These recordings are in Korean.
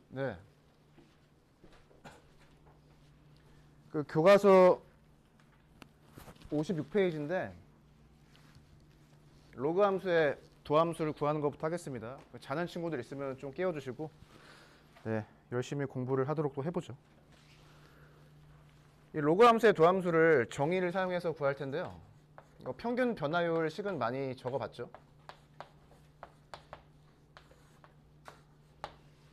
네. 그 교과서 56페이지인데 로그 함수의 도함수를 구하는 것부터 하겠습니다. 자는 친구들 있으면 좀 깨워주시고 네, 열심히 공부를 하도록 또 해보죠. 이 로그 함수의 도함수를 정의를 사용해서 구할 텐데요. 평균 변화율 식은 많이 적어봤죠.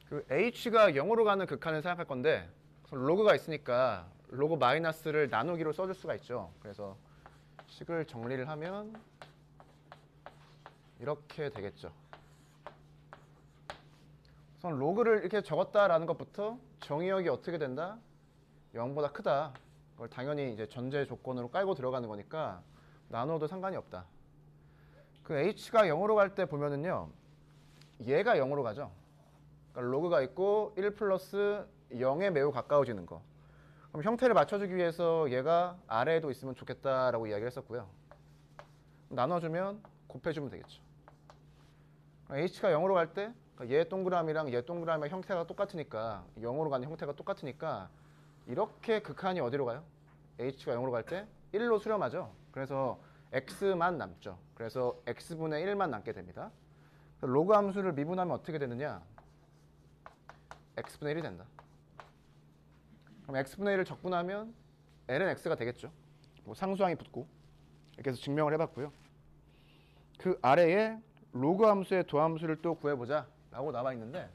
그 h가 0으로 가는 극한을 생각할 건데 로그가 있으니까 로그 마이너스를 나누기로 써줄 수가 있죠. 그래서 식을 정리를 하면 이렇게 되겠죠. 우선 로그를 이렇게 적었다라는 것부터 정의역이 어떻게 된다? 0보다 크다. 그걸 당연히 이제 전제 조건으로 깔고 들어가는 거니까 나눠도 상관이 없다. 그 h가 0으로 갈 때 보면은요, 얘가 0으로 가죠. 그러니까 로그가 있고 1 플러스 0에 매우 가까워지는 거. 그럼 형태를 맞춰주기 위해서 얘가 아래에도 있으면 좋겠다라고 이야기를 했었고요. 나눠주면 곱해주면 되겠죠. h가 0으로 갈 때 얘 동그라미랑 얘 동그라미의 형태가 똑같으니까 0으로 가는 형태가 똑같으니까 이렇게 극한이 어디로 가요? h가 0으로 갈 때 1로 수렴하죠. 그래서 x만 남죠. 그래서 x분의 1만 남게 됩니다. 로그 함수를 미분하면 어떻게 되느냐? x분의 1이 된다. 그럼 x분의 1을 적분하면 ln x가 되겠죠. 뭐 상수항이 붙고 이렇게 해서 증명을 해봤고요. 그 아래에 로그 함수의 도함수를 또 구해보자 라고 나와 있는데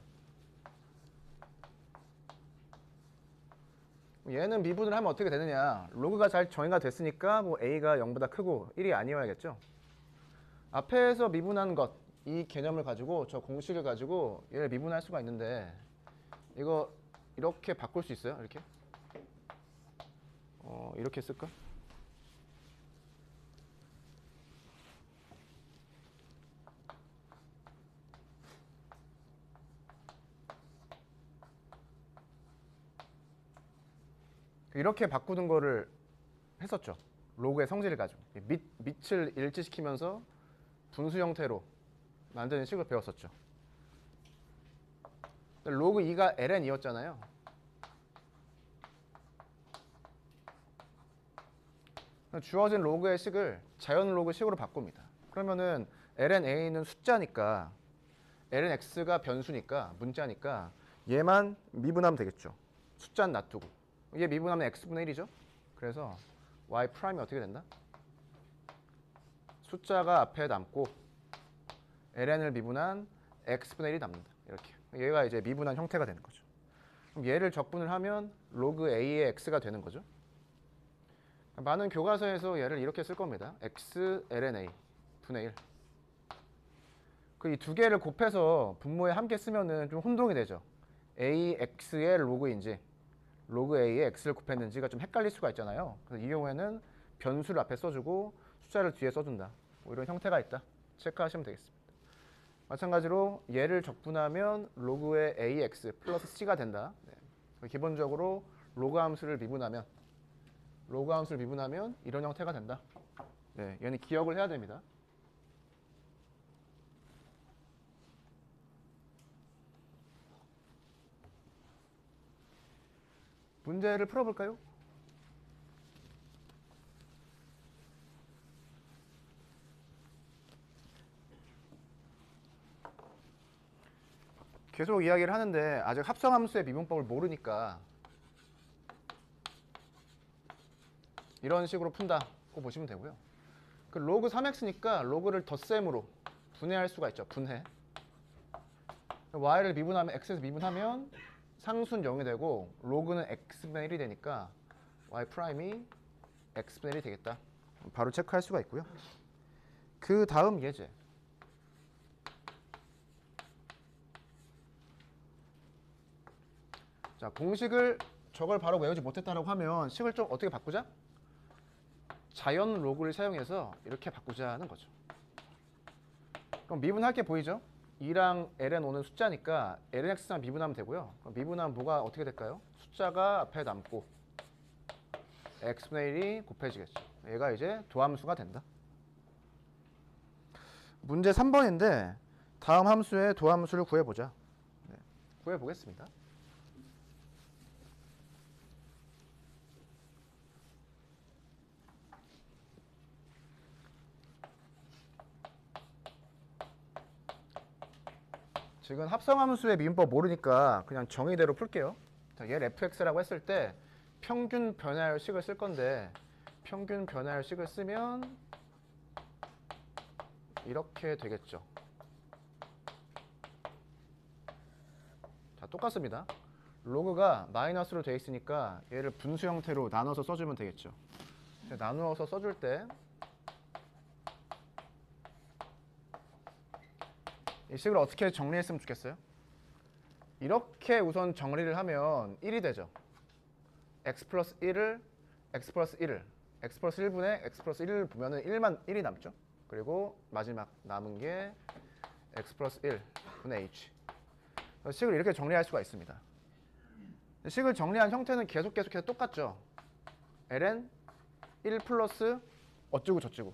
얘는 미분을 하면 어떻게 되느냐. 로그가 잘 정의가 됐으니까 뭐 a가 0보다 크고 1이 아니어야겠죠. 앞에서 미분한 것, 이 개념을 가지고 저 공식을 가지고 얘를 미분할 수가 있는데 이거 이렇게 바꿀 수 있어요? 이렇게? 이렇게 쓸까? 이렇게 바꾸는 거를 했었죠. 로그의 성질을 가지고 밑을 일치시키면서 분수 형태로 만드는 식을 배웠었죠. 로그 2가 ln이었잖아요. 주어진 로그의 식을 자연 로그 식으로 바꿉니다. 그러면은 lna는 숫자니까 lnx가 변수니까 문자니까 얘만 미분하면 되겠죠. 숫자는 놔두고 얘 미분하면 x분의 1이죠. 그래서 y 프라임이 어떻게 된다? 숫자가 앞에 남고 ln을 미분한 x분의 1이 남는다. 이렇게 얘가 이제 미분한 형태가 되는 거죠. 그럼 얘를 적분을 하면 로그 a의 x가 되는 거죠. 많은 교과서에서 얘를 이렇게 쓸 겁니다. x ln a 분의 1. 그 이 두 개를 곱해서 분모에 함께 쓰면은 좀 혼동이 되죠. a x의 로그인지 로그 a에 x를 곱했는지가 좀 헷갈릴 수가 있잖아요. 그래서 이 경우에는 변수를 앞에 써주고 숫자를 뒤에 써준다. 뭐 이런 형태가 있다. 체크하시면 되겠습니다. 마찬가지로 얘를 적분하면 로그의 ax 플러스 c가 된다. 네. 기본적으로 로그 함수를 미분하면 이런 형태가 된다. 네, 얘는 기억을 해야 됩니다. 문제를 풀어볼까요? 계속 이야기를 하는데 아직 합성함수의 미분법을 모르니까 이런 식으로 푼다고 보시면 되고요. 그 로그 3x니까 로그를 덧셈으로 분해할 수가 있죠. 분해. y를 미분하면 x에서 미분하면 상수는 0이 되고 로그는 x분의 1이 되니까 y 프라임이 x분의 1이 되겠다. 바로 체크할 수가 있고요. 그 다음 예제. 자, 공식을 저걸 바로 외우지 못했다라고 하면 식을 좀 어떻게 바꾸자? 자연 로그를 사용해서 이렇게 바꾸자는 거죠. 그럼 미분할 게 보이죠? 2랑 ln5는 숫자니까 lnx만 미분하면 되고요. 그럼 미분하면 뭐가 어떻게 될까요? 숫자가 앞에 남고 x분의 1이 곱해지겠죠. 얘가 이제 도함수가 된다. 문제 3번인데 다음 함수의 도함수를 구해보자. 네, 구해보겠습니다. 지금 합성함수의 미분법 모르니까 그냥 정의대로 풀게요. 자, 얘를 fx라고 했을 때 평균 변화율식을 쓸 건데 평균 변화율식을 쓰면 이렇게 되겠죠. 자, 똑같습니다. 로그가 마이너스로 되어 있으니까 얘를 분수 형태로 나눠서 써주면 되겠죠. 나누어서 써줄 때 이 식을 어떻게 정리했으면 좋겠어요? 이렇게 우선 정리를 하면 1이 되죠. x 플러스 1을 x 플러스 1을 x 플러스 1분의 x 플러스 1을 보면은 1이 남죠. 그리고 마지막 남은 게 x 플러스 1분의 h. 식을 이렇게 정리할 수가 있습니다. 식을 정리한 형태는 계속해서 똑같죠. ln 1 플러스 어쩌고 저쩌고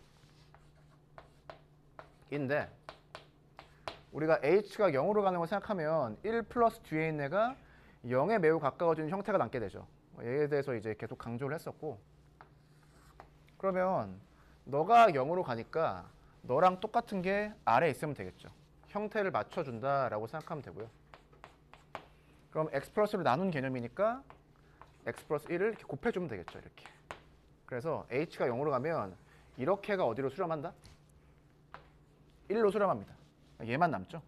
인데 우리가 h가 0으로 가는 걸 생각하면 1 플러스 뒤에 있는 애가 0에 매우 가까워지는 형태가 남게 되죠. 얘에 대해서 이제 계속 강조를 했었고, 그러면 너가 0으로 가니까 너랑 똑같은 게 아래에 있으면 되겠죠. 형태를 맞춰준다라고 생각하면 되고요. 그럼 x 플러스를 나눈 개념이니까 x 플러스 1을 이렇게 곱해주면 되겠죠. 이렇게. 그래서 h가 0으로 가면 이렇게가 어디로 수렴한다? 1로 수렴합니다. 얘만 남죠.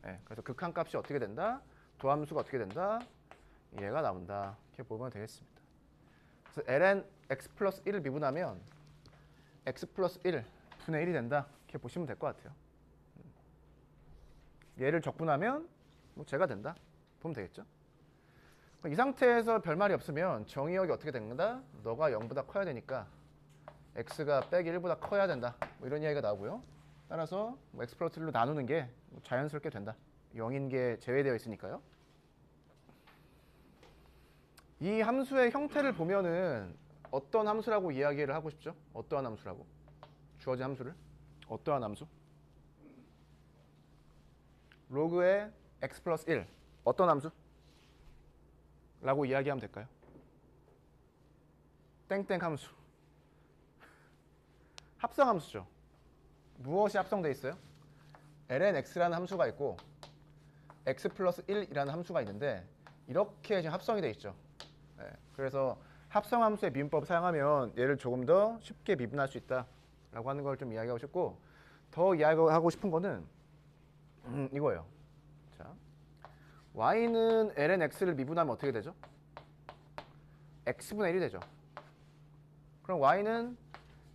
네, 그래서 극한값이 어떻게 된다? 도함수가 어떻게 된다? 얘가 나온다. 이렇게 보면 되겠습니다. 그래서 ln x 플러스 1을 미분하면 x 플러스 1 분의 1이 된다. 이렇게 보시면 될 것 같아요. 얘를 적분하면 뭐 제가 된다. 보면 되겠죠. 이 상태에서 별말이 없으면 정의역이 어떻게 된다? 너가 0보다 커야 되니까 x가 빼기 1보다 커야 된다. 뭐 이런 이야기가 나오고요. 따라서 뭐 x 플러스 1로 나누는 게 자연스럽게 된다. 0인 게 제외되어 있으니까요. 이 함수의 형태를 보면은 어떤 함수라고 이야기를 하고 싶죠? 어떠한 함수라고? 주어진 함수를? 어떠한 함수? 로그의 x 플러스 1 어떤 함수? 라고 이야기하면 될까요? 땡땡 함수. 합성함수죠. 무엇이 합성되어 있어요? lnx라는 함수가 있고 x 플러스 1이라는 함수가 있는데 이렇게 지금 합성이 되어 있죠. 네, 그래서 합성함수의 미분법을 사용하면 얘를 조금 더 쉽게 미분할 수 있다라고 하는 걸 좀 이야기하고 싶고, 더 이야기하고 싶은 거는 이거예요. 자, y는 lnx를 미분하면 어떻게 되죠? x분의 1이 되죠. 그럼 y는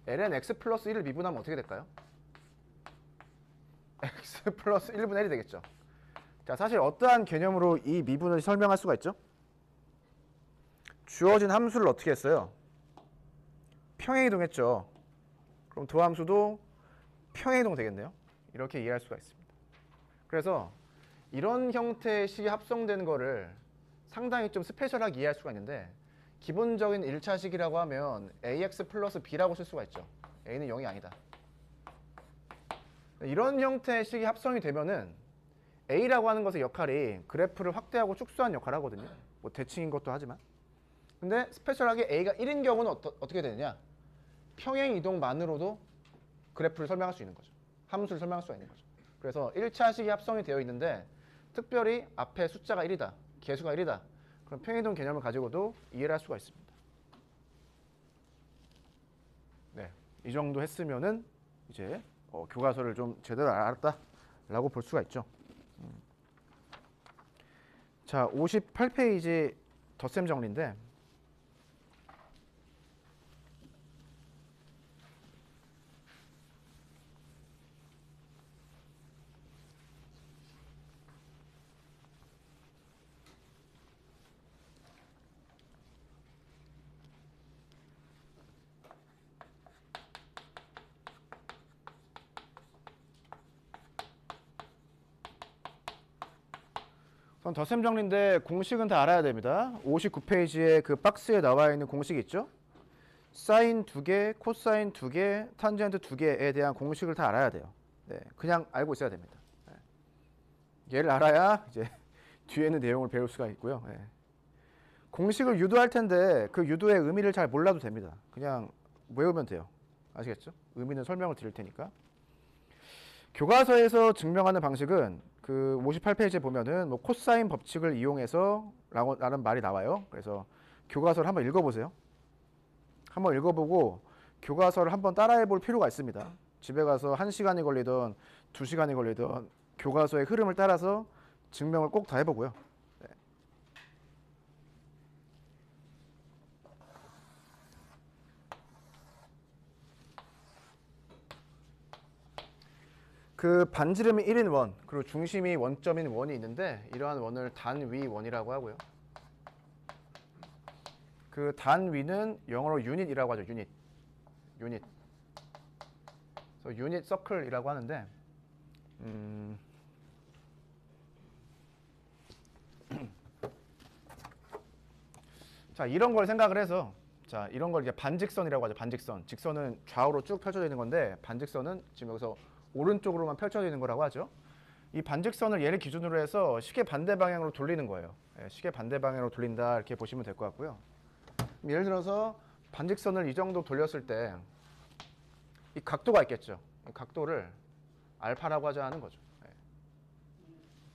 lnx 플러스 1을 미분하면 어떻게 될까요? x 플러스 1분의 1이 되겠죠. 자, 사실 어떠한 개념으로 이 미분을 설명할 수가 있죠? 주어진 함수를 어떻게 했어요? 평행이동했죠. 그럼 도함수도 평행이동 되겠네요. 이렇게 이해할 수가 있습니다. 그래서 이런 형태의 식이 합성되는 거를 상당히 좀 스페셜하게 이해할 수가 있는데, 기본적인 1차식이라고 하면 ax 플러스 b라고 쓸 수가 있죠. a는 0이 아니다. 이런 형태의 식이 합성이 되면은 a라고 하는 것의 역할이 그래프를 확대하고 축소하는 역할을 하거든요. 뭐 대칭인 것도 하지만. 근데 스페셜하게 a가 1인 경우는 어떻게 되느냐? 평행 이동만으로도 그래프를 설명할 수 있는 거죠. 함수를 설명할 수가 있는 거죠. 그래서 1차식이 합성이 되어 있는데 특별히 앞에 숫자가 1이다. 개수가 1이다. 그럼 평행이동 개념을 가지고도 이해를 할 수가 있습니다. 네, 이 정도 했으면은 이제 교과서를 좀 제대로 알았다라고 볼 수가 있죠. 자, 58페이지 덧셈 정리인데, 덧셈 정리인데 공식은 다 알아야 됩니다. 59페이지에 그 박스에 나와 있는 공식이 있죠. 사인 2개, 코사인 2개, 탄젠트 2개에 대한 공식을 다 알아야 돼요. 네, 그냥 알고 있어야 됩니다. 네. 얘를 알아야 이제 뒤에 있는 내용을 배울 수가 있고요. 네. 공식을 유도할 텐데 그 유도의 의미를 잘 몰라도 됩니다. 그냥 외우면 돼요. 아시겠죠? 의미는 설명을 드릴 테니까. 교과서에서 증명하는 방식은 그 58페이지에 보면은 뭐 코사인 법칙을 이용해서 라는 말이 나와요. 그래서 교과서를 한번 읽어보세요. 한번 읽어보고 교과서를 한번 따라해 볼 필요가 있습니다. 집에 가서 1시간이 걸리든 2시간이 걸리든 교과서의 흐름을 따라서 증명을 꼭 다 해보고요. 네. 그 반지름이 1인 원, 그리고 중심이 원점인 원이 있는데 이러한 원을 단위 원이라고 하고요. 그 단위는 영어로 유닛이라고 하죠. 유닛. 그래서 유닛 서클이라고 하는데 자, 이런 걸 생각을 해서 자, 이런 걸 이제 반직선이라고 하죠. 반직선. 직선은 좌우로 쭉 펼쳐져 있는 건데 반직선은 지금 여기서 오른쪽으로만 펼쳐져 있는 거라고 하죠. 이 반직선을 얘를 기준으로 해서 시계 반대 방향으로 돌리는 거예요. 예, 시계 반대 방향으로 돌린다 이렇게 보시면 될 것 같고요. 예를 들어서 반직선을 이 정도 돌렸을 때 이 각도가 있겠죠. 이 각도를 알파라고 하자는 거죠.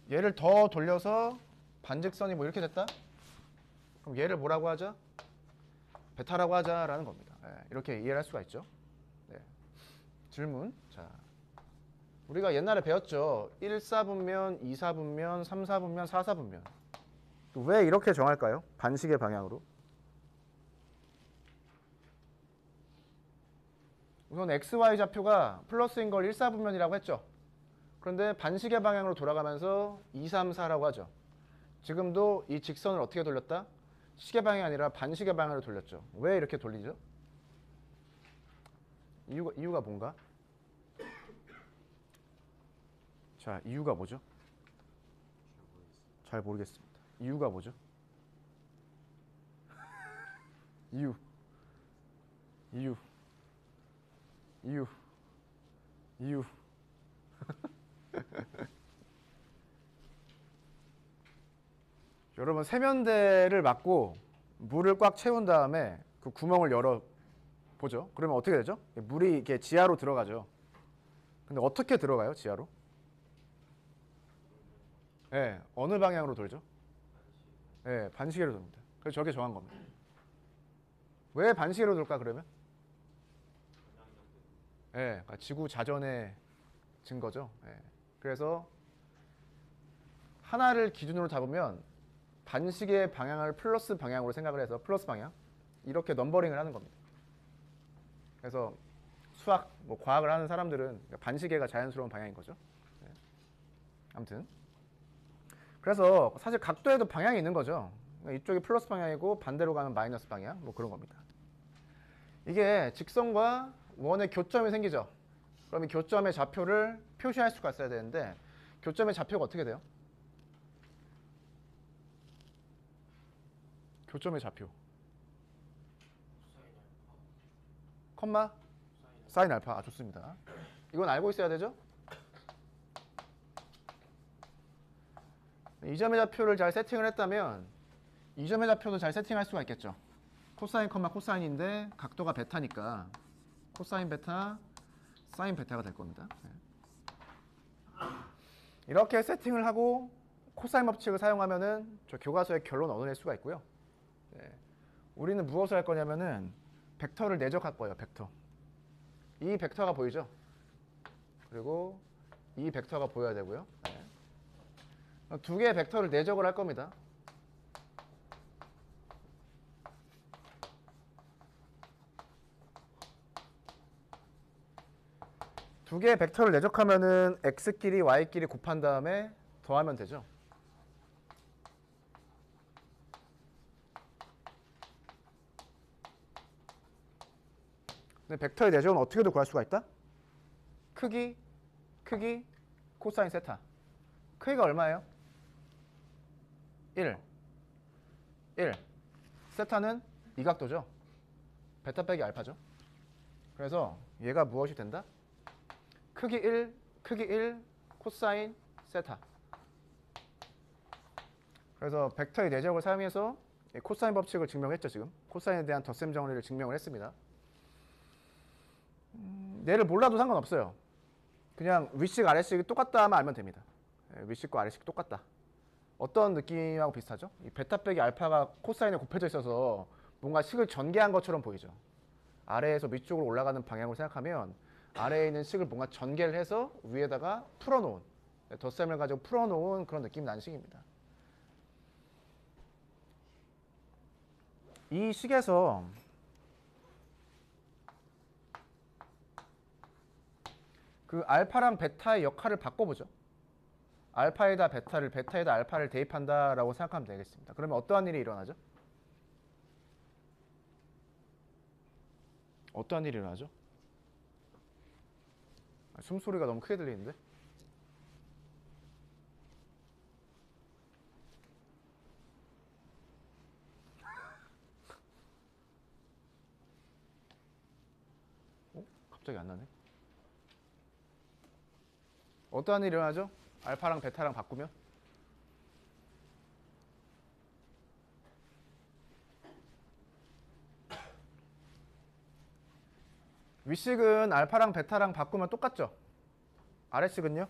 예. 얘를 더 돌려서 반직선이 뭐 이렇게 됐다? 그럼 얘를 뭐라고 하자? 베타라고 하자라는 겁니다. 예, 이렇게 이해를 할 수가 있죠. 네. 질문. 자, 우리가 옛날에 배웠죠. 1사분면, 2사분면, 3사분면, 4사분면. 왜 이렇게 정할까요? 반시계 방향으로. 우선 XY 좌표가 플러스인 걸 1사분면이라고 했죠. 그런데 반시계 방향으로 돌아가면서 2, 3, 4라고 하죠. 지금도 이 직선을 어떻게 돌렸다? 시계 방향이 아니라 반시계 방향으로 돌렸죠. 왜 이렇게 돌리죠? 이유가 뭔가? 자, 이유가 뭐죠? 잘 모르겠습니다. 이유가 뭐죠? 이유. 여러분, 세면대를 막고 물을 꽉 채운 다음에 그 구멍을 열어 보죠. 그러면 어떻게 되죠? 물이 이렇게 지하로 들어가죠. 근데 어떻게 들어가요, 지하로? 네, 어느 방향으로 돌죠? 네, 반시계로 돕니다. 그래서 저게 정한 겁니다. 왜 반시계로 돌까 그러면? 네, 그러니까 지구 자전의 증거죠. 네. 그래서 하나를 기준으로 잡으면 반시계 방향을 플러스 방향으로 생각을 해서 플러스 방향 이렇게 넘버링을 하는 겁니다. 그래서 수학, 뭐 과학을 하는 사람들은 반시계가 자연스러운 방향인 거죠. 네. 아무튼 그래서 사실 각도에도 방향이 있는 거죠. 이쪽이 플러스 방향이고 반대로 가면 마이너스 방향, 뭐 그런 겁니다. 이게 직선과 원의 교점이 생기죠. 그럼 이 교점의 좌표를 표시할 수가 있어야 되는데 교점의 좌표가 어떻게 돼요? 교점의 좌표. 컴마? 사인 알파. 좋습니다. 이건 알고 있어야 되죠? 이 점의 좌표를 잘 세팅을 했다면 이 점의 좌표도 잘 세팅할 수가 있겠죠. 코사인 컴마 코사인인데 각도가 베타니까 코사인 베타, 사인 베타가 될 겁니다. 이렇게 세팅을 하고 코사인 법칙을 사용하면은 저 교과서의 결론을 얻어낼 수가 있고요. 우리는 무엇을 할 거냐면은 벡터를 내적할 거예요. 벡터. 이 벡터가 보이죠? 그리고 이 벡터가 보여야 되고요. 두 개의 벡터를 내적을 할 겁니다. 두 개의 벡터를 내적하면은 x끼리 y끼리 곱한 다음에 더하면 되죠. 근데 벡터의 내적은 어떻게도 구할 수가 있다? 크기, 코사인 세타. 크기가 얼마예요? 1. 세타는 이 각도죠. 베타 빼기 알파죠. 그래서 얘가 무엇이 된다? 크기 1, 코사인 세타. 그래서 벡터의 내적을 사용해서 코사인 법칙을 증명했죠. 지금 코사인에 대한 덧셈 정리를 증명을 했습니다. 얘를 몰라도 상관없어요. 그냥 위식 아래식이 똑같다 하면 알면 됩니다. 윗식과 아래식 똑같다. 어떤 느낌하고 비슷하죠? 이 베타 빼기 알파가 코사인에 곱해져 있어서 뭔가 식을 전개한 것처럼 보이죠. 아래에서 위쪽으로 올라가는 방향으로 생각하면 아래에 있는 식을 뭔가 전개를 해서 위에다가 풀어놓은, 덧셈을 가지고 풀어놓은 그런 느낌이 나는 식입니다. 이 식에서 그 알파랑 베타의 역할을 바꿔보죠. 알파에다 베타를, 베타에다 알파를 대입한다라고 생각하면 되겠습니다. 그러면 어떠한 일이 일어나죠? 어떠한 일이 일어나죠? 숨소리가 너무 크게 들리는데? 갑자기 안 나네. 어떠한 일이 일어나죠? 알파랑 베타랑 바꾸면? 윗식은 알파랑 베타랑 바꾸면 똑같죠? 아래식은요?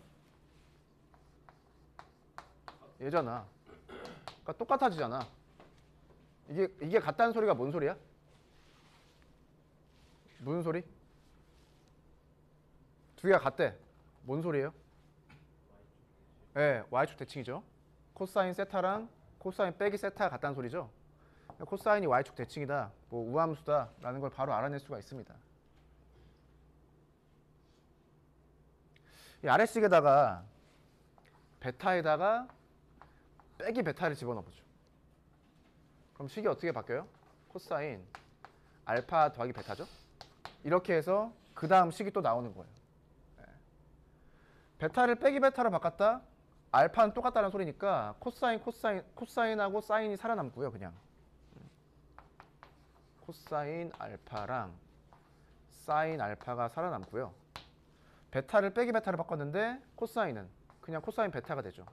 얘잖아. 그러니까 똑같아지잖아. 이게 같다는 소리가 뭔 소리야? 무슨 소리? 두 개가 같대. 뭔 소리예요? 네, y축 대칭이죠. 코사인 세타랑 코사인 빼기 세타가 같다는 소리죠. 코사인이 y축 대칭이다, 뭐 우함수다 라는 걸 바로 알아낼 수가 있습니다. 이 아래식에다가 베타에다가 빼기 베타를 집어넣어보죠. 그럼 식이 어떻게 바뀌어요? 코사인 알파 더하기 베타죠. 이렇게 해서 그 다음 식이 또 나오는 거예요. 베타를 빼기 베타로 바꿨다? 알파는 똑같다는 소리니까 코사인하고 사인이 살아남고요. 그냥 코사인 알파랑 사인 알파가 살아남고요. 베타를 빼기 베타로 바꿨는데 코사인은 그냥 코사인 베타가 되죠.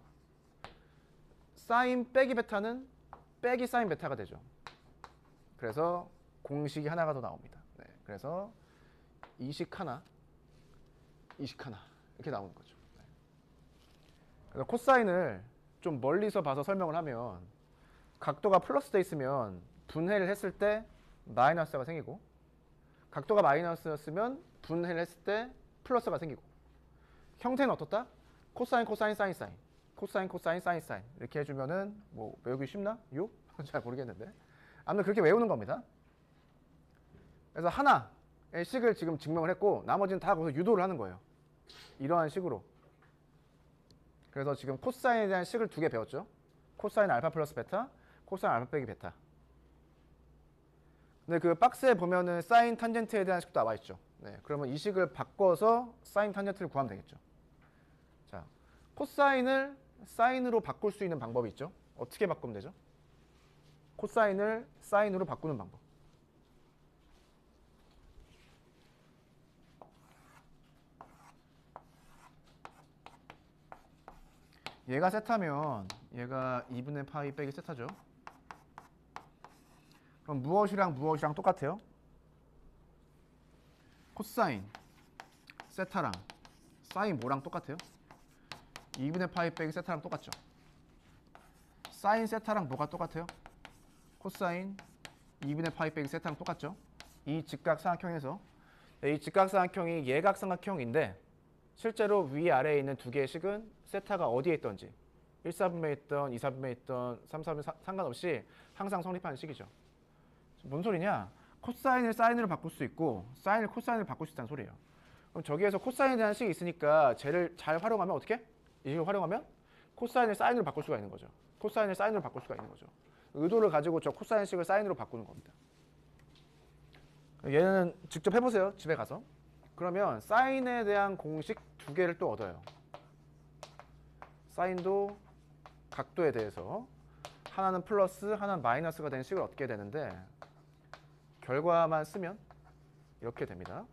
사인 빼기 베타는 빼기 사인 베타가 되죠. 그래서 공식이 하나가 더 나옵니다. 네, 그래서 이식 하나, 이식 하나 이렇게 나오는 거죠. 네. 그래서 코사인을 좀 멀리서 봐서 설명을 하면 각도가 플러스 돼 있으면 분해를 했을 때 마이너스가 생기고, 각도가 마이너스였으면 분해를 했을 때 플러스가 생기고, 형태는 어떻다? 코사인 코사인 사인 사인, 코사인 코사인 사인 사인 이렇게 해주면은 뭐 외우기 쉽나? 잘 모르겠는데 아무튼 그렇게 외우는 겁니다. 그래서 하나의 식을 지금 증명을 했고 나머지는 다 거기서 유도를 하는 거예요. 이러한 식으로. 그래서 지금 코사인에 대한 식을 두 개 배웠죠. 코사인 알파 플러스 베타, 코사인 알파 빼기 베타. 근데 그 박스에 보면은 사인 탄젠트에 대한 식도 나와 있죠. 네, 그러면 이 식을 바꿔서 사인 탄젠트를 구하면 되겠죠. 자, 코사인을 사인으로 바꿀 수 있는 방법이 있죠. 어떻게 바꾸면 되죠? 코사인을 사인으로 바꾸는 방법. 얘가 세타면 얘가 2분의 파이 빼기 세타죠. 그럼 무엇이랑 무엇이랑 똑같아요? 코사인 세타랑 사인 뭐랑 똑같아요? 2분의 파이 빼기 세타랑 똑같죠. 사인 세타랑 뭐가 똑같아요? 코사인 2분의 파이 빼기 세타랑 똑같죠. 이 직각삼각형에서 이 직각삼각형이 예각삼각형인데 실제로 위아래에 있는 두 개의 식은 세타가 어디에 있던지 1사분면에 있던 2사분면에 있던 3사분면 상관없이 항상 성립하는 식이죠. 뭔 소리냐? 코사인을 사인으로 바꿀 수 있고 사인을 코사인으로 바꿀 수 있다는 소리예요. 그럼 저기에서 코사인에 대한 식이 있으니까 쟤를 잘 활용하면 어떻게? 이 식을 활용하면 코사인을 사인으로 바꿀 수가 있는 거죠. 코사인을 사인으로 바꿀 수가 있는 거죠. 의도를 가지고 저 코사인 식을 사인으로 바꾸는 겁니다. 얘는 직접 해보세요. 집에 가서. 그러면 사인에 대한 공식 두 개를 또 얻어요. 사인도 각도에 대해서 하나는 플러스 하나는 마이너스가 된 식을 얻게 되는데 결과만 쓰면 이렇게 됩니다.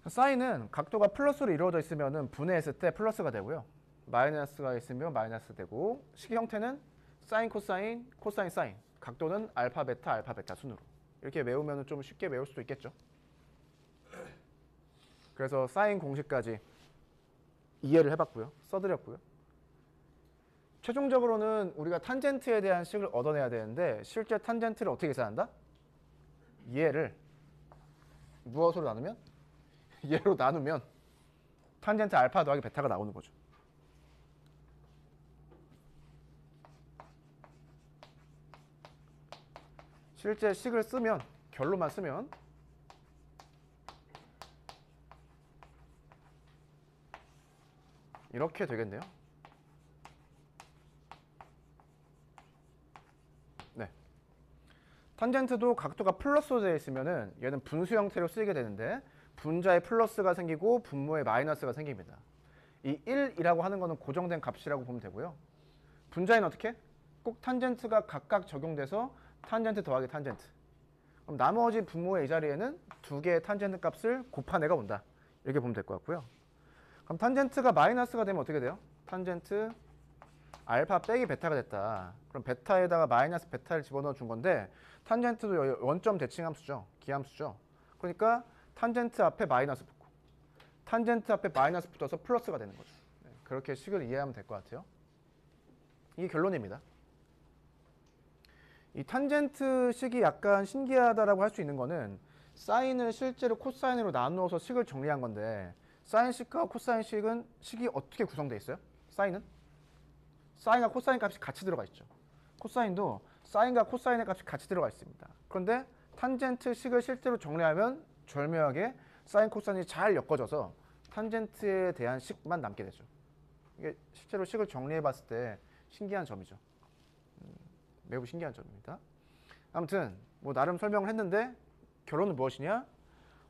사인은 각도가 플러스로 이루어져 있으면 분해했을 때 플러스가 되고요. 마이너스가 있으면 마이너스 되고 식의 형태는 사인, 코사인, 코사인, 사인. 각도는 알파, 베타 순으로. 이렇게 외우면 좀 쉽게 외울 수도 있겠죠. 그래서 사인 공식까지 이해를 해봤고요. 써드렸고요. 최종적으로는 우리가 탄젠트에 대한 식을 얻어내야 되는데 실제 탄젠트를 어떻게 계산한다? 얘를 무엇으로 나누면? 얘로 나누면 탄젠트 알파 더하기 베타가 나오는 거죠. 실제 식을 쓰면, 결로만 쓰면 이렇게 되겠네요. 네. 탄젠트도 각도가 플러스로 되어 있으면은 얘는 분수 형태로 쓰이게 되는데 분자에 플러스가 생기고 분모에 마이너스가 생깁니다. 이 1이라고 하는 거는 고정된 값이라고 보면 되고요. 분자에는 어떻게? 꼭 탄젠트가 각각 적용돼서 탄젠트 더하기 탄젠트. 그럼 나머지 분모의 이 자리에는 두 개의 탄젠트 값을 곱한 애가 온다. 이렇게 보면 될 것 같고요. 그럼 탄젠트가 마이너스가 되면 어떻게 돼요? 탄젠트 알파 빼기 베타가 됐다. 그럼 베타에다가 마이너스 베타를 집어넣어 준 건데 탄젠트도 원점 대칭함수죠. 기함수죠. 그러니까 탄젠트 앞에 마이너스 붙고 탄젠트 앞에 마이너스 붙어서 플러스가 되는 거죠. 네, 그렇게 식을 이해하면 될 것 같아요. 이게 결론입니다. 이 탄젠트 식이 약간 신기하다라고 할 수 있는 거는 사인을 실제로 코사인으로 나누어서 식을 정리한 건데 사인식과 코사인식은 식이 어떻게 구성되어 있어요? 사인은? 사인과 코사인 값이 같이 들어가 있죠. 코사인도 사인과 코사인의 값이 같이 들어가 있습니다. 그런데 탄젠트 식을 실제로 정리하면 절묘하게 사인, 코사인이 잘 엮어져서 탄젠트에 대한 식만 남게 되죠. 이게 실제로 식을 정리해 봤을 때 신기한 점이죠. 매우 신기한 점입니다. 아무튼 뭐 나름 설명을 했는데 결론은 무엇이냐?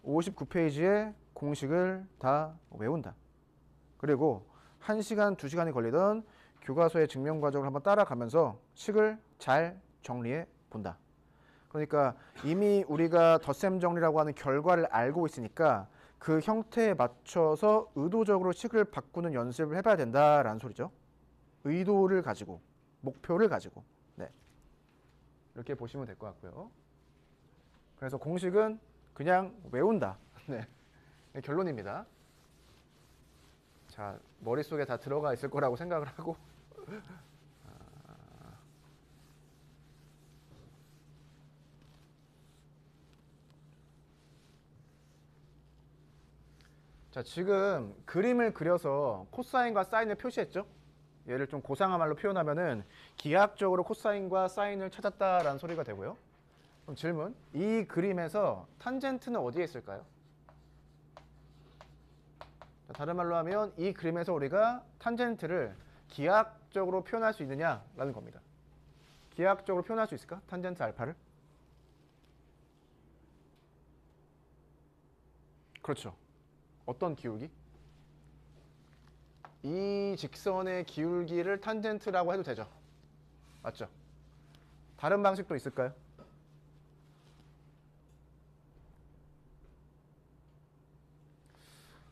59페이지에 공식을 다 외운다. 그리고 1시간, 2시간이 걸리던 교과서의 증명 과정을 한번 따라가면서 식을 잘 정리해 본다. 그러니까 이미 우리가 덧셈 정리라고 하는 결과를 알고 있으니까 그 형태에 맞춰서 의도적으로 식을 바꾸는 연습을 해봐야 된다라는 소리죠. 의도를 가지고, 목표를 가지고. 네. 이렇게 보시면 될 것 같고요. 그래서 공식은 그냥 외운다. 네. 결론입니다. 자, 머릿속에 다 들어가 있을 거라고 생각을 하고 자, 지금 그림을 그려서 코사인과 사인을 표시했죠? 얘를 좀 고상한 말로 표현하면은 기하학적으로 코사인과 사인을 찾았다라는 소리가 되고요. 그럼 질문, 이 그림에서 탄젠트는 어디에 있을까요? 자, 다른 말로 하면 이 그림에서 우리가 탄젠트를 기하학적으로 표현할 수 있느냐라는 겁니다. 기하학적으로 표현할 수 있을까? 탄젠트 알파를? 그렇죠. 어떤 기울기? 이 직선의 기울기를 탄젠트라고 해도 되죠. 맞죠? 다른 방식도 있을까요?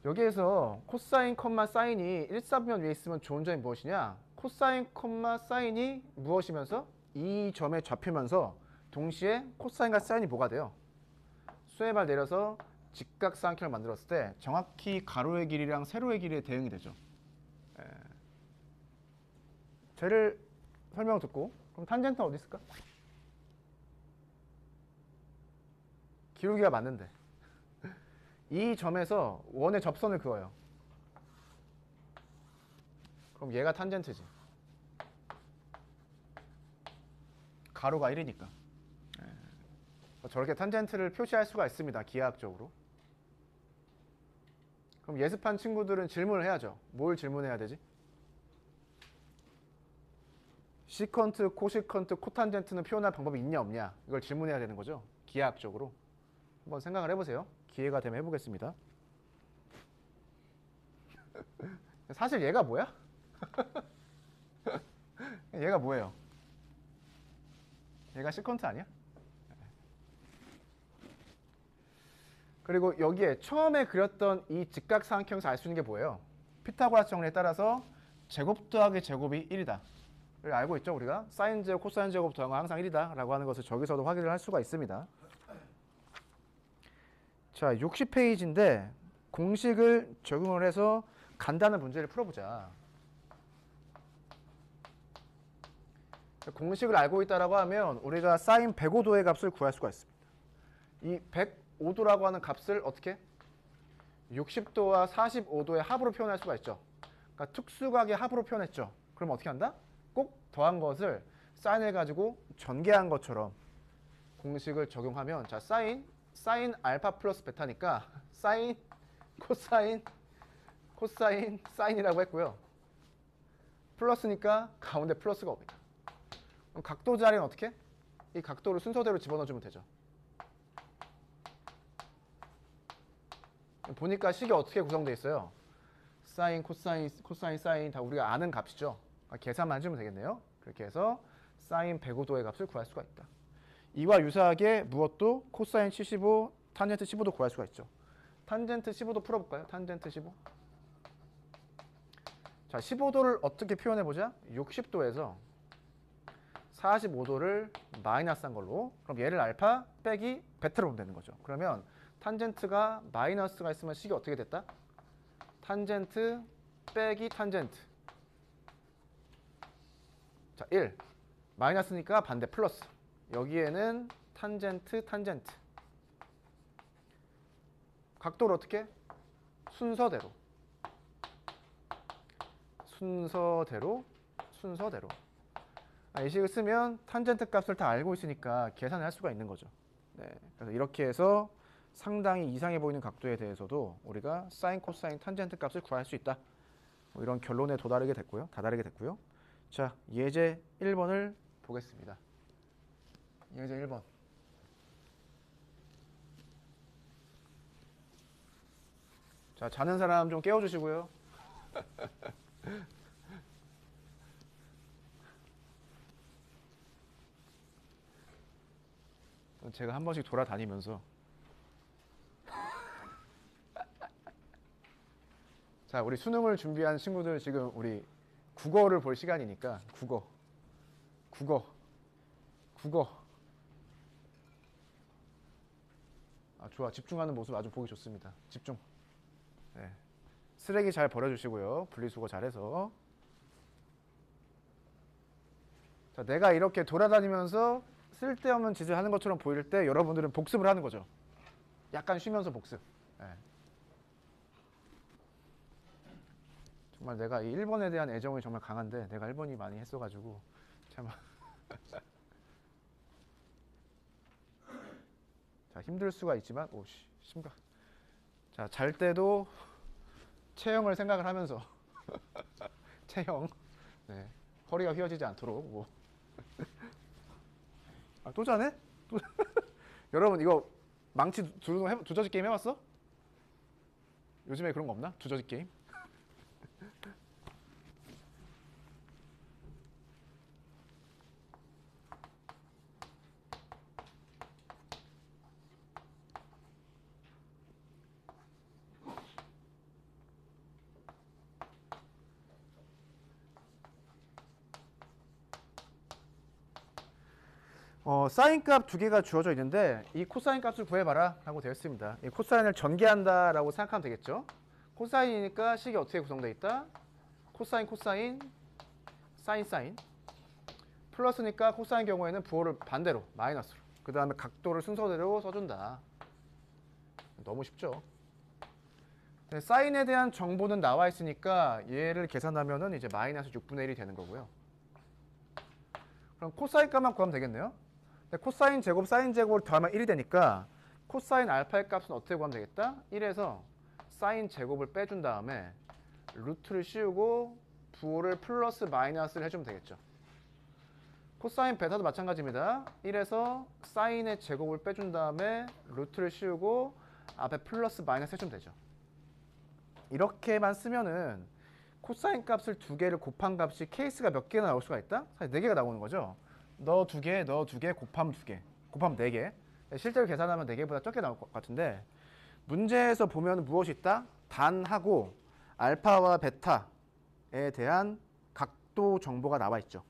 여기에서 코사인, 사인이 일사분면 위에 있으면 좋은 점이 무엇이냐? 코사인, 사인이 무엇이면서? 이 점에 잡히면서 동시에 코사인과 사인이 뭐가 돼요? 수의 발 내려서 직각삼각형을 만들었을 때 정확히 가로의 길이랑 세로의 길이의 대응이 되죠. 쟤를 설명 듣고 그럼 탄젠트는 어디 있을까? 기울기가 맞는데 이 점에서 원의 접선을 그어요. 그럼 얘가 탄젠트지. 가로가 1이니까. 저렇게 탄젠트를 표시할 수가 있습니다. 기하학적으로. 그럼 예습한 친구들은 질문을 해야죠. 뭘 질문해야 되지? 시컨트, 코시컨트, 코탄젠트는 표현할 방법이 있냐 없냐? 이걸 질문해야 되는 거죠. 기하학적으로. 한번 생각을 해보세요. 기회가 되면 해보겠습니다. 사실 얘가 뭐야? 얘가 뭐예요? 얘가 시컨트 아니야? 그리고 여기에 처음에 그렸던 이 직각삼각형에서 알 수 있는 게 뭐예요? 피타고라스 정리에 따라서 제곱 더하기 제곱이 1이다. 알고 있죠 우리가? 사인 제곱, 코사인 제곱 더한 건 항상 1이다 라고 하는 것을 저기서도 확인을 할 수가 있습니다. 자, 60페이지인데 공식을 적용을 해서 간단한 문제를 풀어보자. 공식을 알고 있다라고 하면 우리가 사인 105도의 값을 구할 수가 있습니다. 이 105도라고 하는 값을 어떻게? 60도와 45도의 합으로 표현할 수가 있죠. 그러니까 특수각의 합으로 표현했죠. 그럼 어떻게 한다? 꼭 더한 것을 사인해가지고 전개한 것처럼 공식을 적용하면 자 사인 알파 플러스 베타니까 사인 코사인 사인이라고 했고요. 플러스니까 가운데 플러스가 옵니다. 그럼 각도 자리는 어떻게? 이 각도를 순서대로 집어넣어주면 되죠. 보니까 식이 어떻게 구성되어 있어요? 사인, 코사인, 사인 다 우리가 아는 값이죠. 계산만 해주면 되겠네요. 그렇게 해서 사인 105도의 값을 구할 수가 있다. 이와 유사하게 무엇도 코사인 75, 탄젠트 15도 구할 수가 있죠. 탄젠트 15도 풀어볼까요? 탄젠트 15. 자, 15도를 어떻게 표현해보자? 60도에서 45도를 마이너스한 걸로. 그럼 얘를 알파 빼기 베타로 보면 되는 거죠. 그러면 탄젠트가 마이너스가 있으면 식이 어떻게 됐다? 탄젠트 빼기 탄젠트. 자, 1. 마이너스니까 반대 플러스. 여기에는 탄젠트. 각도를 어떻게? 순서대로. 이 식을 쓰면 탄젠트 값을 다 알고 있으니까 계산을 할 수가 있는 거죠. 네, 그래서 이렇게 해서 상당히 이상해 보이는 각도에 대해서도 우리가 사인, 코사인, 탄젠트 값을 구할 수 있다. 이런 결론에 다다르게 됐고요. 자, 예제 1번을 보겠습니다. 예제 1번. 자, 자는 사람 좀 깨워주시고요. 제가 한 번씩 돌아다니면서 자, 우리 수능을 준비한 친구들 지금 우리 국어를 볼 시간이니까 국어 좋아. 집중하는 모습 아주 보기 좋습니다. 집중. 네. 쓰레기 잘 버려주시고요. 분리수거 잘해서. 자, 내가 이렇게 돌아다니면서 쓸데없는 짓을 하는 것처럼 보일 때 여러분들은 복습을 하는 거죠. 약간 쉬면서 복습. 네. 정말 내가 이 1번에 대한 애정이 정말 강한데 내가 1번이 많이 했어가지고 참. 자, 힘들 수가 있지만 심각. 자, 잘 때도 체형을 생각을 하면서 체형. 네. 허리가 휘어지지 않도록 또 자네? 여러분 이거 망치 두저지 게임 해봤어? 요즘에 그런 거 없나? 두저지 게임? 사인 값 두 개가 주어져 있는데 이 코사인 값을 구해봐라 라고 되어 있습니다. 이 코사인을 전개한다 라고 생각하면 되겠죠. 코사인이니까 식이 어떻게 구성되어 있다? 코사인, 사인. 플러스니까 코사인 경우에는 부호를 반대로 마이너스로. 그 다음에 각도를 순서대로 써준다. 너무 쉽죠. 네, 사인에 대한 정보는 나와 있으니까 얘를 계산하면은 이제 마이너스 6분의 1이 되는 거고요. 그럼 코사인 값만 구하면 되겠네요. 코사인 제곱, 사인 제곱을 더하면 1이 되니까 코사인 알파의 값은 어떻게 구하면 되겠다? 1에서 사인 제곱을 빼준 다음에 루트를 씌우고 부호를 플러스 마이너스를 해주면 되겠죠. 코사인 베타도 마찬가지입니다. 1에서 사인의 제곱을 빼준 다음에 루트를 씌우고 앞에 플러스 마이너스 해주면 되죠. 이렇게만 쓰면은 코사인 값을 두 개를 곱한 값이 케이스가 몇 개나 나올 수가 있다? 사실 4개가 나오는 거죠. 너 두 개, 곱하면 2개, 곱하면 4개. 실제로 계산하면 4개보다 적게 나올 것 같은데 문제에서 보면 무엇이 있다? 단하고 알파와 베타 대한 각도 정보가 나와 있죠.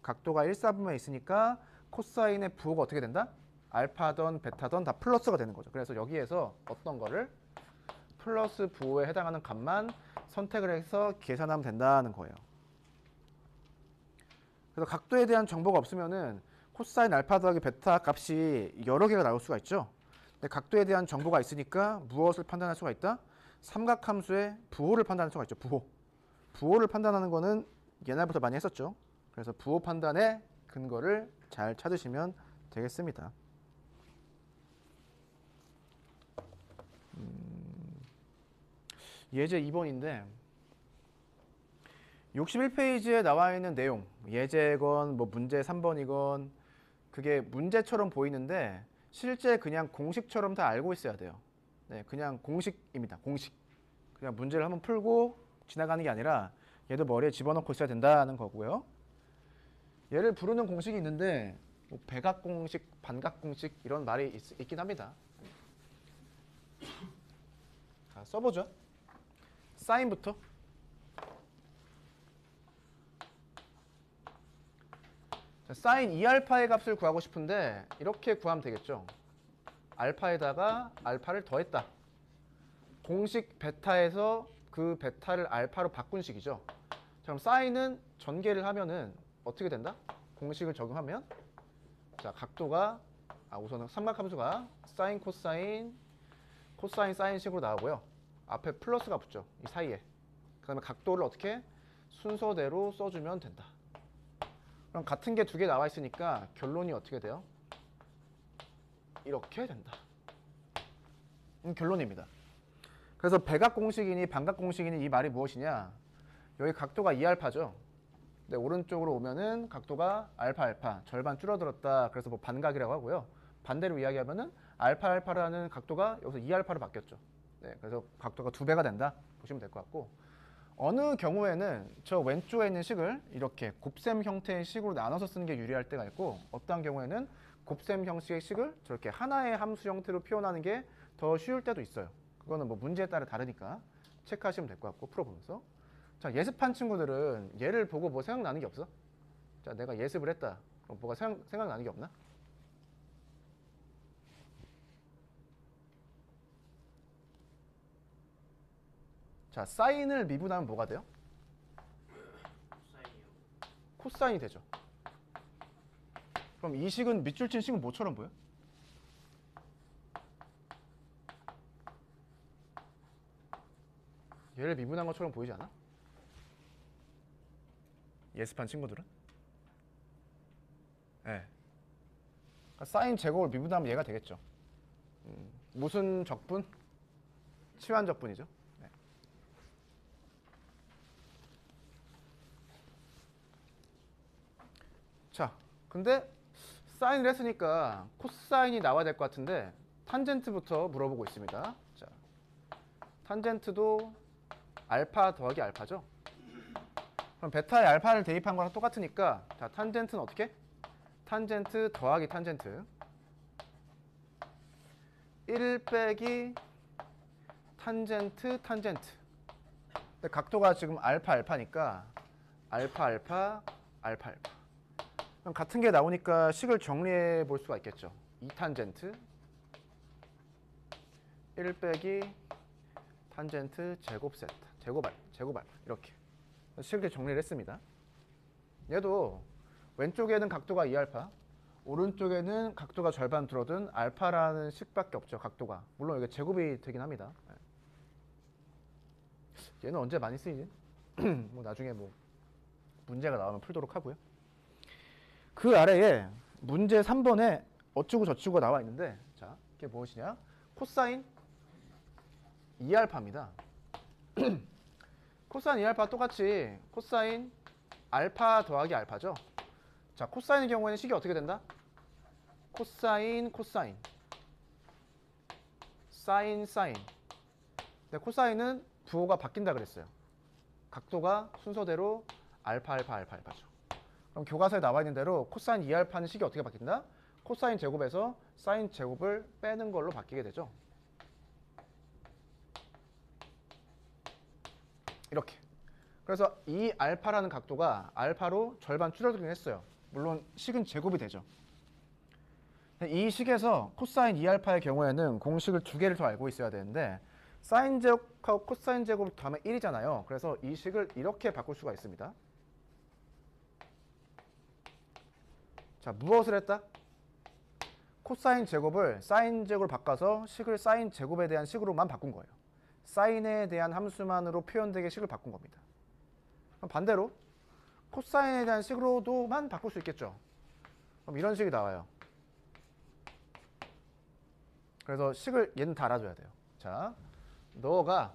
각도가 1사분면에 있으니까 코사인의 부호가 어떻게 된다? 알파던 베타던 다 플러스가 되는 거죠. 그래서 여기에서 어떤 거를 플러스 부호에 해당하는 값만 선택을 해서 계산하면 된다는 거예요. 그래서 각도에 대한 정보가 없으면은 코사인 알파 더하기 베타 값이 여러 개가 나올 수가 있죠. 근데 각도에 대한 정보가 있으니까 무엇을 판단할 수가 있다? 삼각함수의 부호를 판단할 수가 있죠. 부호. 부호를 판단하는 거는 옛날부터 많이 했었죠. 그래서 부호 판단의 근거를 잘 찾으시면 되겠습니다. 예제 2번인데 61페이지에 나와 있는 내용, 예제건 뭐 문제 3번이건 그게 문제처럼 보이는데 실제 그냥 공식처럼 다 알고 있어야 돼요. 네, 그냥 공식입니다. 공식. 그냥 문제를 한번 풀고 지나가는 게 아니라 얘도 머리에 집어넣고 있어야 된다는 거고요. 얘를 부르는 공식이 있는데 뭐 백악 공식, 반각 공식 이런 말이 있긴 합니다. 자, 써보죠. 사인부터. 자, 사인 2알파의 값을 구하고 싶은데 이렇게 구하면 되겠죠. 알파에다가 알파를 더했다. 공식 베타에서 그 베타를 알파로 바꾼 식이죠. 자, 그럼 사인은 전개를 하면은 어떻게 된다? 공식을 적용하면 자, 각도가 우선은 삼각함수가 사인 코사인 코사인 사인 식으로 나오고요. 앞에 플러스가 붙죠. 이 사이에. 그 다음에 각도를 어떻게 순서대로 써주면 된다. 그럼 같은 게 두 개 나와 있으니까 결론이 어떻게 돼요? 이렇게 된다. 결론입니다. 그래서 백악 공식이니 반각 공식이니 이 말이 무엇이냐? 여기 각도가 2알파죠. 근데 오른쪽으로 오면은 각도가 알파 절반 줄어들었다. 그래서 뭐 반각이라고 하고요. 반대로 이야기하면은 알파라는 각도가 여기서 2알파로 바뀌었죠. 네, 그래서 각도가 2배가 된다. 보시면 될 것 같고. 어느 경우에는 저 왼쪽에 있는 식을 이렇게 곱셈 형태의 식으로 나눠서 쓰는 게 유리할 때가 있고 어떤 경우에는 곱셈 형식의 식을 저렇게 하나의 함수 형태로 표현하는 게 더 쉬울 때도 있어요. 그거는 뭐 문제에 따라 다르니까 체크하시면 될 것 같고 풀어보면서. 자, 예습한 친구들은 얘를 보고 뭐 생각나는 게 없어? 자, 내가 예습을 했다. 그럼 뭐가 생각나는 게 없나? 자, 사인을 미분하면 뭐가 돼요? 코사인이 되죠. 그럼 이 식은 밑줄 친 식은 뭐처럼 보여? 얘를 미분한 것처럼 보이지 않아? 예습한 친구들은? 네. 그러니까 사인 제곱을 미분하면 얘가 되겠죠. 무슨 적분? 치환 적분이죠. 네. 자, 근데 사인을 했으니까 코사인이 나와야 될 것 같은데 탄젠트부터 물어보고 있습니다. 자, 탄젠트도 알파 더하기 알파죠. 그럼 베타에 알파를 대입한 거랑 똑같으니까 자, 탄젠트는 어떻게? 탄젠트 더하기 탄젠트 1 빼기 탄젠트 탄젠트. 근데 각도가 지금 알파니까 알파. 그럼 같은 게 나오니까 식을 정리해 볼 수가 있겠죠. 2탄젠트 1 빼기 탄젠트 제곱 세타 제곱 알파 이렇게 쉽게 정리를 했습니다. 얘도 왼쪽에는 각도가 2알파 오른쪽에는 각도가 절반 줄어든 알파라는 식밖에 없죠. 각도가 물론 이게 제곱이 되긴 합니다. 얘는 언제 많이 쓰이지? 뭐 나중에 뭐 문제가 나오면 풀도록 하고요. 그 아래에 문제 3번에 어쩌고 저쩌고 나와 있는데 자, 이게 무엇이냐? 코사인 2알파입니다. 코사인 2알파 똑같이 코사인 알파 더하기 알파죠. 자, 코사인의 경우에는 식이 어떻게 된다? 코사인 사인. 근데 코사인은 부호가 바뀐다 그랬어요. 각도가 순서대로 알파죠. 그럼 교과서에 나와 있는 대로 코사인 2알파는 식이 어떻게 바뀐다? 코사인 제곱에서 사인 제곱을 빼는 걸로 바뀌게 되죠. 이렇게. 그래서 이 알파라는 각도가 알파로 절반 줄어들긴 했어요. 물론 식은 제곱이 되죠. 이 식에서 코사인 2알파의 경우에는 공식을 두 개를 더 알고 있어야 되는데 사인 제곱하고 코사인 제곱을 더하면 1이잖아요. 그래서 이 식을 이렇게 바꿀 수가 있습니다. 자, 무엇을 했다? 코사인 제곱을 사인 제곱으로 바꿔서 식을 사인 제곱에 대한 식으로만 바꾼 거예요. 사인에 대한 함수만으로 표현되게 식을 바꾼 겁니다. 그럼 반대로 코사인에 대한 식으로도만 바꿀 수 있겠죠. 그럼 이런 식이 나와요. 그래서 식을 얘는 다 알아줘야 돼요. 자, 너가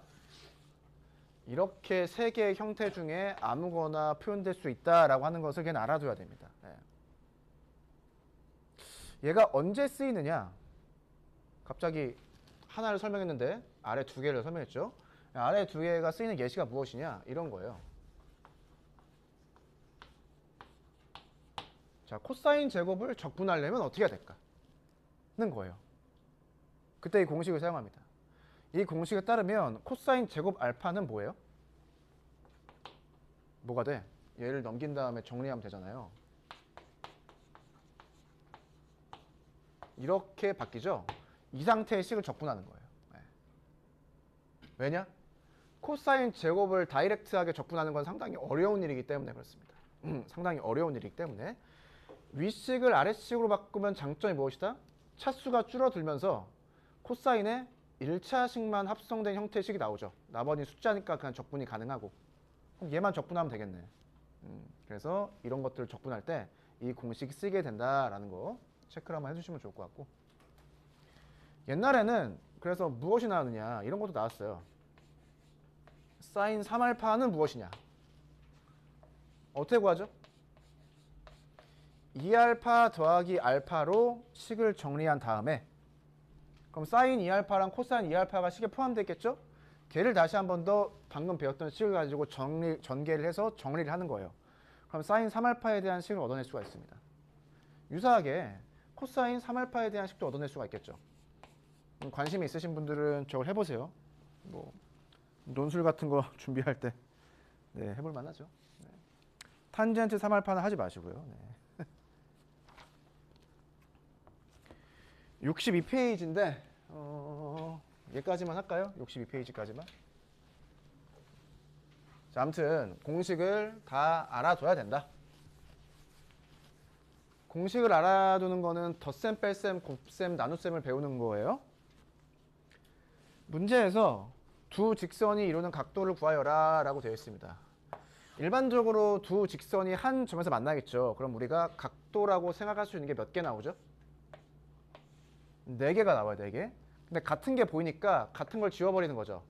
이렇게 세 개의 형태 중에 아무거나 표현될 수 있다라고 하는 것을 걔는 알아줘야 됩니다. 네. 얘가 언제 쓰이느냐? 갑자기 하나를 설명했는데 아래 두 개를 설명했죠. 아래 두 개가 쓰이는 예시가 무엇이냐? 이런 거예요. 자, 코사인 제곱을 적분하려면 어떻게 해야 될까? 는 거예요. 그때 이 공식을 사용합니다. 이 공식에 따르면 코사인 제곱 알파는 뭐예요? 뭐가 돼? 얘를 넘긴 다음에 정리하면 되잖아요. 이렇게 바뀌죠? 이 상태의 식을 적분하는 거예요. 네. 왜냐? 코사인 제곱을 다이렉트하게 적분하는 건 상당히 어려운 일이기 때문에 그렇습니다. 상당히 어려운 일이기 때문에 윗식을 아랫식으로 바꾸면 장점이 무엇이다? 차수가 줄어들면서 코사인의 1차식만 합성된 형태의 식이 나오죠. 나머지 숫자니까 그냥 적분이 가능하고 그럼 얘만 적분하면 되겠네. 그래서 이런 것들을 적분할 때 이 공식이 쓰게 된다라는 거 체크를 한번 해주시면 좋을 것 같고 옛날에는 그래서 무엇이 나오느냐 이런 것도 나왔어요. 사인 3알파는 무엇이냐? 어떻게 구하죠? 2알파 더하기 알파로 식을 정리한 다음에 그럼 사인 2알파랑 코사인 2알파가 식에 포함되어 있겠죠? 걔를 다시 한 번 더 방금 배웠던 식을 가지고 전개를 해서 정리를 하는 거예요. 그럼 사인 3알파에 대한 식을 얻어낼 수가 있습니다. 유사하게 코사인 3알파에 대한 식도 얻어낼 수가 있겠죠. 관심이 있으신 분들은 저걸 해보세요. 뭐 논술 같은 거 준비할 때 네, 해볼 만하죠. 네. 탄젠트 3알파는 하지 마시고요. 네. 62페이지인데 얘까지만 할까요? 62페이지까지만. 자, 아무튼 공식을 다 알아둬야 된다. 공식을 알아두는 거는 덧셈, 뺄셈, 곱셈, 나눗셈을 배우는 거예요. 문제에서 두 직선이 이루는 각도를 구하여라 라고 되어 있습니다. 일반적으로 두 직선이 한 점에서 만나겠죠. 그럼 우리가 각도라고 생각할 수 있는 게 몇 개 나오죠? 4개가 나와요. 4개. 근데 같은 게 보이니까 같은 걸 지워버리는 거죠.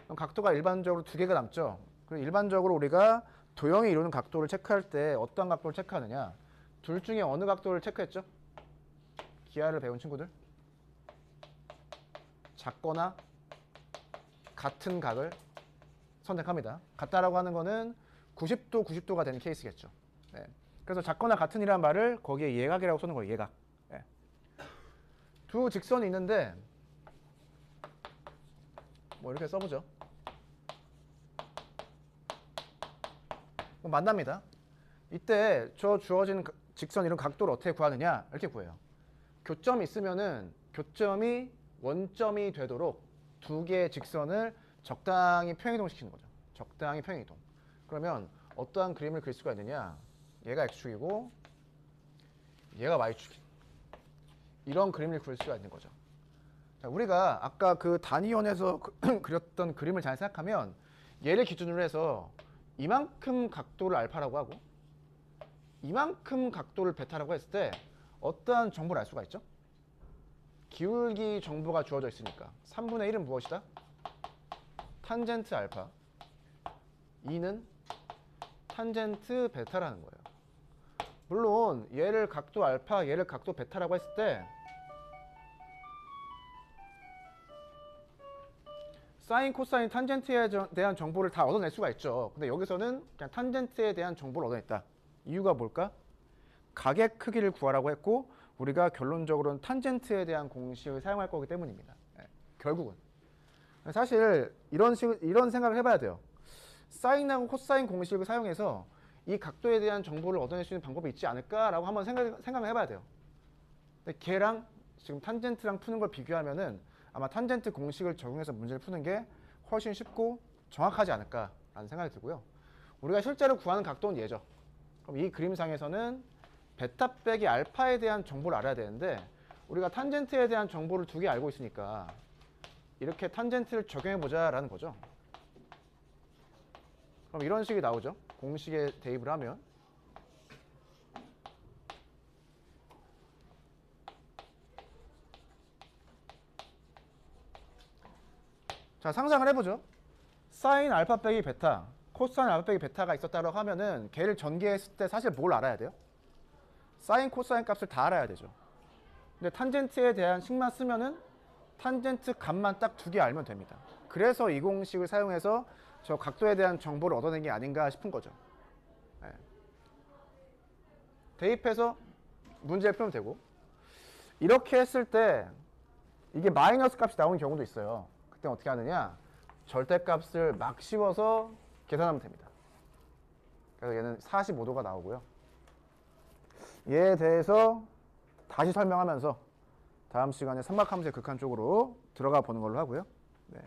그럼 각도가 일반적으로 2개가 남죠. 그리고 일반적으로 우리가 도형이 이루는 각도를 체크할 때 어떤 각도를 체크하느냐? 둘 중에 어느 각도를 체크했죠? 기하를 배운 친구들? 작거나 같은 각을 선택합니다. 같다라고 하는 거는 90도, 90도가 되는 케이스겠죠. 네. 그래서 작거나 같은이라는 말을 거기에 예각이라고 쓰는 거예요. 예각. 네. 두 직선이 있는데 뭐 이렇게 써보죠. 만납니다. 이때 저 주어진 직선 이런 각도를 어떻게 구하느냐 이렇게 구해요. 교점이 있으면은 교점이 원점이 되도록 두 개의 직선을 적당히 평행이동시키는 거죠. 적당히 평행이동. 그러면 어떠한 그림을 그릴 수가 있느냐? 얘가 x축이고 얘가 y축이. 이런 그림을 그릴 수가 있는 거죠. 자, 우리가 아까 그 단위원에서 그렸던 그림을 잘 생각하면 얘를 기준으로 해서 이만큼 각도를 알파라고 하고 이만큼 각도를 베타라고 했을 때 어떠한 정보를 알 수가 있죠? 기울기 정보가 주어져 있으니까 3분의 1은 무엇이다? 탄젠트 알파 2는 탄젠트 베타라는 거예요. 물론 얘를 각도 알파, 얘를 각도 베타라고 했을 때 사인, 코사인, 탄젠트에 대한 정보를 다 얻어낼 수가 있죠. 근데 여기서는 그냥 탄젠트에 대한 정보를 얻어냈다. 이유가 뭘까? 각의 크기를 구하라고 했고 우리가 결론적으로는 탄젠트에 대한 공식을 사용할 거기 때문입니다. 네, 결국은. 사실 이런 생각을 해봐야 돼요. 사인하고 코사인 공식을 사용해서 이 각도에 대한 정보를 얻어낼 수 있는 방법이 있지 않을까라고 한번 생각을 해봐야 돼요. 근데 걔랑 지금 탄젠트랑 푸는 걸 비교하면은 아마 탄젠트 공식을 적용해서 문제를 푸는 게 훨씬 쉽고 정확하지 않을까라는 생각이 들고요. 우리가 실제로 구하는 각도는 얘죠. 그럼 이 그림상에서는 베타 빼기 알파에 대한 정보를 알아야 되는데 우리가 탄젠트에 대한 정보를 두 개 알고 있으니까 이렇게 탄젠트를 적용해보자라는 거죠. 그럼 이런 식이 나오죠. 공식에 대입을 하면. 자, 상상을 해보죠. 사인 알파 빼기 베타, 코사인 알파 빼기 베타가 있었다고 하면은 걔를 전개했을 때 사실 뭘 알아야 돼요? 사인, 코사인 값을 다 알아야 되죠. 근데 탄젠트에 대한 식만 쓰면은 탄젠트 값만 딱 두 개 알면 됩니다. 그래서 이 공식을 사용해서 저 각도에 대한 정보를 얻어낸 게 아닌가 싶은 거죠. 네. 대입해서 문제를 풀면 되고, 이렇게 했을 때 이게 마이너스 값이 나오는 경우도 있어요. 그때 어떻게 하느냐? 절대값을 막 씌워서 계산하면 됩니다. 그래서 얘는 45도가 나오고요. 얘에 대해서 다시 설명하면서 다음 시간에 삼각함수의 극한 쪽으로 들어가 보는 걸로 하고요. 네.